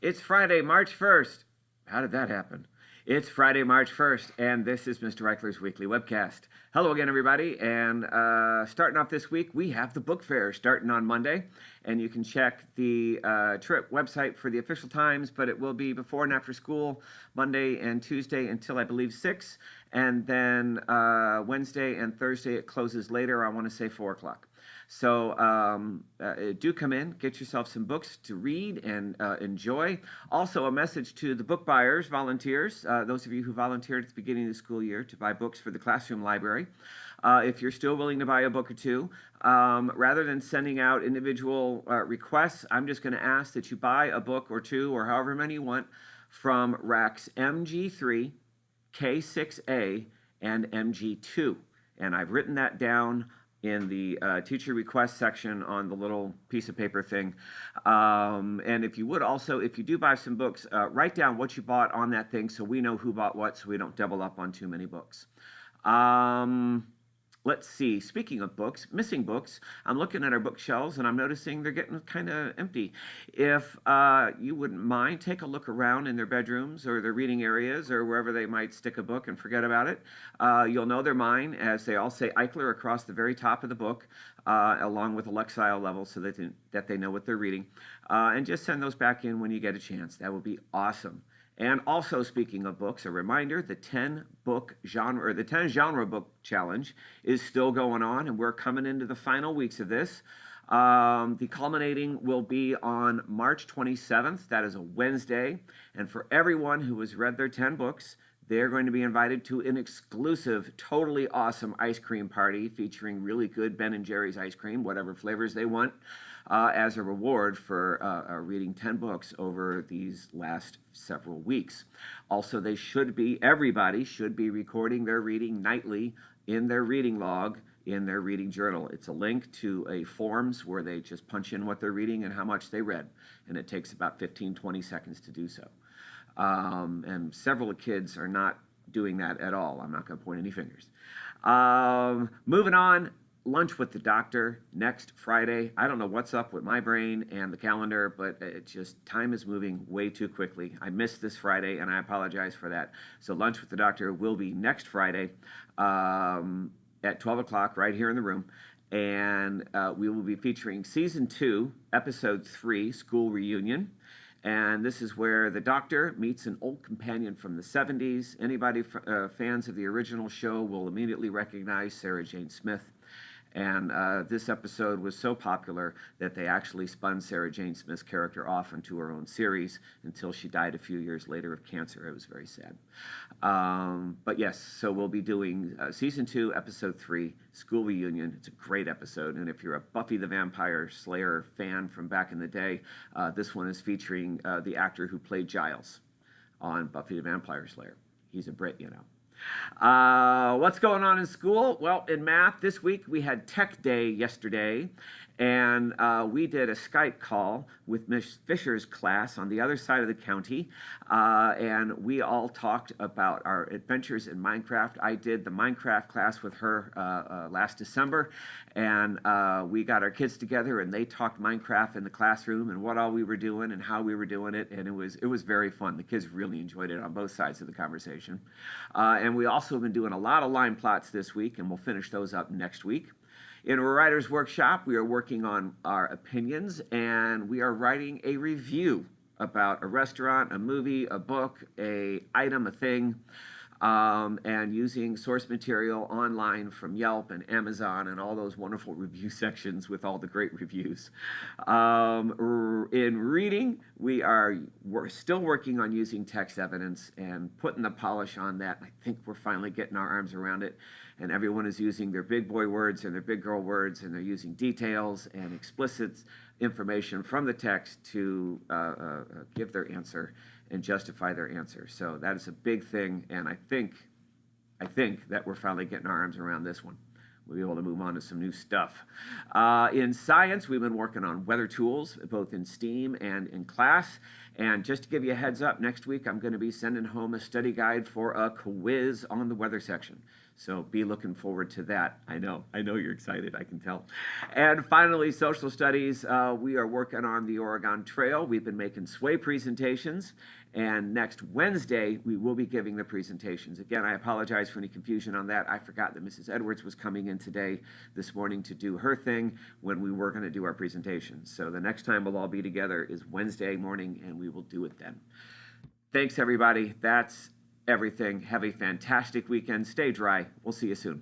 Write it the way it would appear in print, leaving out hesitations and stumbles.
It's Friday, March 1st. How did that happen? It's Friday, March 1st, and this is Mr. Reichler's Weekly Webcast. Hello again, everybody, and starting off this week, we have the book fair starting on Monday, and you can check the trip website for the official times, but it will be before and after school, Monday and Tuesday until, I believe, 6, and then Wednesday and Thursday it closes later, I want to say 4 o'clock. So do come in, get yourself some books to read and enjoy. Also, a message to the book buyers, volunteers, those of you who volunteered at the beginning of the school year to buy books for the classroom library. If you're still willing to buy a book or two, rather than sending out individual requests, I'm just going to ask that you buy a book or two or however many you want from racks MG3, K6A, and MG2. And I've written that down in the teacher request section on the little piece of paper thing. And if you would also, if you do buy some books, write down what you bought on that thing so we know who bought what, so we don't double up on too many books. Let's see, speaking of books, missing books, I'm looking at our bookshelves and I'm noticing they're getting kind of empty. If you wouldn't mind, take a look around in their bedrooms or their reading areas or wherever they might stick a book and forget about it. You'll know they're mine, as they all say Eichler across the very top of the book, along with a Lexile level so that they know what they're reading. And just send those back in when you get a chance. That would be awesome. And also, speaking of books, a reminder, the 10 genre book challenge is still going on, and we're coming into the final weeks of this. The culminating will be on March 27th. That is a Wednesday. And for everyone who has read their 10 books, they're going to be invited to an exclusive, totally awesome ice cream party featuring really good Ben & Jerry's ice cream, whatever flavors they want, as a reward for reading 10 books over these last several weeks. Also, everybody should be recording their reading nightly in their reading log, in their reading journal. It's a link to a forms where they just punch in what they're reading and how much they read. And it takes about 15-20 seconds to do so. And several kids are not doing that at all. I'm not going to point any fingers. Moving on, lunch with the doctor next Friday. I don't know what's up with my brain and the calendar, but time is moving way too quickly. I missed this Friday, and I apologize for that. So lunch with the doctor will be next Friday at 12 o'clock right here in the room. And we will be featuring Season 2, Episode 3, School Reunion. And this is where the doctor meets an old companion from the 70s. Anybody fans of the original show will immediately recognize Sarah Jane Smith. And this episode was so popular that they actually spun Sarah Jane Smith's character off into her own series until she died a few years later of cancer. It was very sad. But yes, so we'll be doing Season 2, Episode 3, School Reunion. It's a great episode. And if you're a Buffy the Vampire Slayer fan from back in the day, this one is featuring the actor who played Giles on Buffy the Vampire Slayer. He's a Brit, you know. What's going on in school? Well, in math, this week we had Tech Day yesterday, and we did a Skype call with Miss Fisher's class on the other side of the county, and we all talked about our adventures in Minecraft. I did the Minecraft class with her last December, and we got our kids together, and they talked Minecraft in the classroom and what all we were doing and how we were doing it, and it was very fun. The kids really enjoyed it on both sides of the conversation. And we also have been doing a lot of line plots this week, and we'll finish those up next week. In our writer's workshop, we are working on our opinions, and we are writing a review about a restaurant, a movie, a book, a item, a thing, and using source material online from Yelp and Amazon and all those wonderful review sections with all the great reviews. In reading, we're still working on using text evidence and putting the polish on that. I think we're finally getting our arms around it, and everyone is using their big boy words and their big girl words, and they're using details and explicit information from the text to give their answer and justify their answer. So that is a big thing, and I think that we're finally getting our arms around this one. We'll be able to move on to some new stuff. In science, we've been working on weather tools, both in STEAM and in class. And just to give you a heads up, next week I'm going to be sending home a study guide for a quiz on the weather section. So be looking forward to that. I know you're excited, I can tell. And finally, social studies. We are working on the Oregon Trail. We've been making sway presentations. And next Wednesday, we will be giving the presentations. Again, I apologize for any confusion on that. I forgot that Mrs. Edwards was coming in this morning, to do her thing when we were going to do our presentations. So the next time we'll all be together is Wednesday morning, and we will do it then. Thanks, everybody. That's everything. Have a fantastic weekend. Stay dry. We'll see you soon.